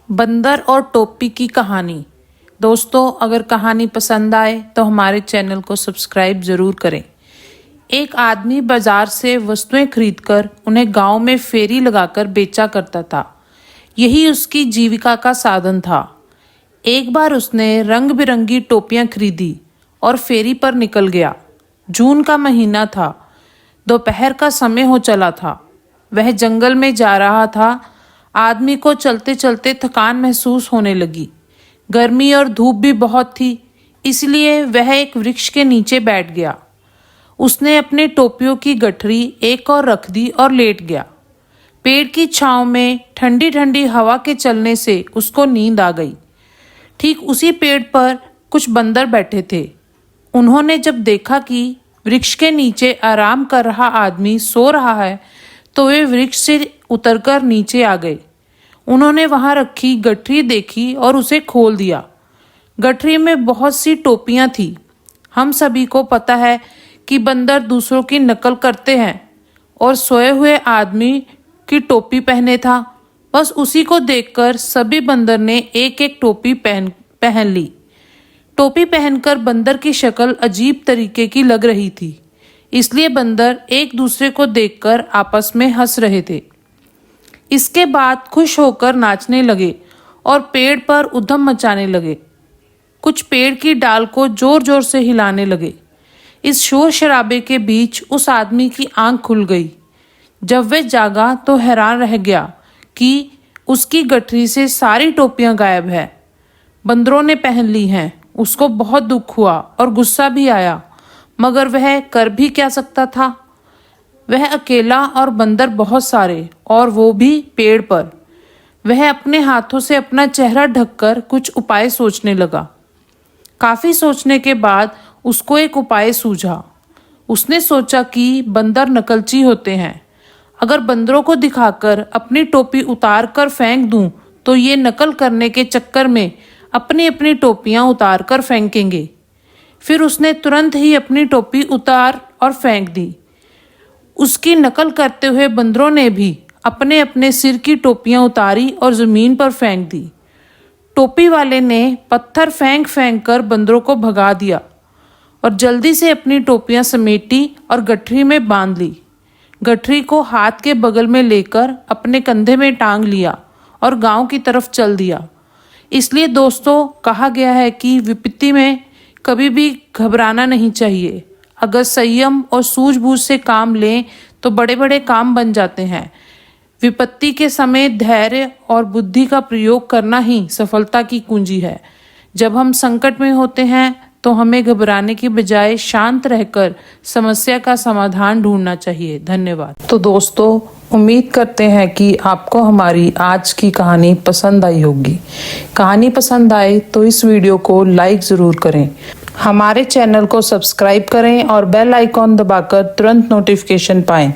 बंदर और टोपी की कहानी। दोस्तों, अगर कहानी पसंद आए तो हमारे चैनल को सब्सक्राइब ज़रूर करें। एक आदमी बाजार से वस्तुएं खरीदकर उन्हें गांव में फेरी लगाकर बेचा करता था। यही उसकी जीविका का साधन था। एक बार उसने रंग बिरंगी टोपियां खरीदी और फेरी पर निकल गया। जून का महीना था। दोपहर का समय हो चला था। वह जंगल में जा रहा था। आदमी को चलते चलते थकान महसूस होने लगी। गर्मी और धूप भी बहुत थी, इसलिए वह एक वृक्ष के नीचे बैठ गया। उसने अपने टोपियों की गठरी एक और रख दी और लेट गया। पेड़ की छांव में ठंडी ठंडी हवा के चलने से उसको नींद आ गई। ठीक उसी पेड़ पर कुछ बंदर बैठे थे। उन्होंने जब देखा कि वृक्ष के नीचे आराम कर रहा आदमी सो रहा है, तो वे वृक्ष से उतरकर नीचे आ गए। उन्होंने वहां रखी गठरी देखी और उसे खोल दिया। गठरी में बहुत सी टोपियां थी। हम सभी को पता है कि बंदर दूसरों की नकल करते हैं, और सोए हुए आदमी की टोपी पहने था। बस उसी को देखकर सभी बंदर ने एक एक टोपी पहन ली। टोपी पहनकर बंदर की शक्ल अजीब तरीके की लग रही थी, इसलिए बंदर एक दूसरे को देखकर आपस में हंस रहे थे। इसके बाद खुश होकर नाचने लगे और पेड़ पर उधम मचाने लगे। कुछ पेड़ की डाल को जोर जोर से हिलाने लगे। इस शोर शराबे के बीच उस आदमी की आंख खुल गई। जब वह जागा तो हैरान रह गया कि उसकी गठरी से सारी टोपियां गायब है। बंदरों ने पहन ली हैं। उसको बहुत दुख हुआ और गुस्सा भी आया, मगर वह कर भी क्या सकता था। वह अकेला और बंदर बहुत सारे, और वो भी पेड़ पर। वह अपने हाथों से अपना चेहरा ढककर कुछ उपाय सोचने लगा। काफी सोचने के बाद उसको एक उपाय सूझा। उसने सोचा कि बंदर नकलची होते हैं। अगर बंदरों को दिखाकर अपनी टोपी उतार कर फेंक दूं, तो ये नकल करने के चक्कर में अपनी अपनी टोपियां उतार कर फेंकेंगे। फिर उसने तुरंत ही अपनी टोपी उतार और फेंक दी। उसकी नकल करते हुए बंदरों ने भी अपने अपने सिर की टोपियां उतारी और जमीन पर फेंक दी। टोपी वाले ने पत्थर फेंक फेंक कर बंदरों को भगा दिया और जल्दी से अपनी टोपियां समेटी और गठरी में बांध ली। गठरी को हाथ के बगल में लेकर अपने कंधे में टांग लिया और गांव की तरफ चल दिया। इसलिए दोस्तों, कहा गया है कि विपत्ति में कभी भी घबराना नहीं चाहिए। अगर संयम और सूझबूझ से काम लें तो बड़े बड़े काम बन जाते हैं। विपत्ति के समय धैर्य और बुद्धि का प्रयोग करना ही सफलता की कुंजी है। जब हम संकट में होते हैं तो हमें घबराने की बजाय शांत रहकर समस्या का समाधान ढूंढना चाहिए। धन्यवाद। तो दोस्तों, उम्मीद करते हैं कि आपको हमारी आज की कहानी पसंद आई होगी। कहानी पसंद आए तो इस वीडियो को लाइक ज़रूर करें, हमारे चैनल को सब्सक्राइब करें और बेल आइकॉन दबाकर तुरंत नोटिफिकेशन पाएं।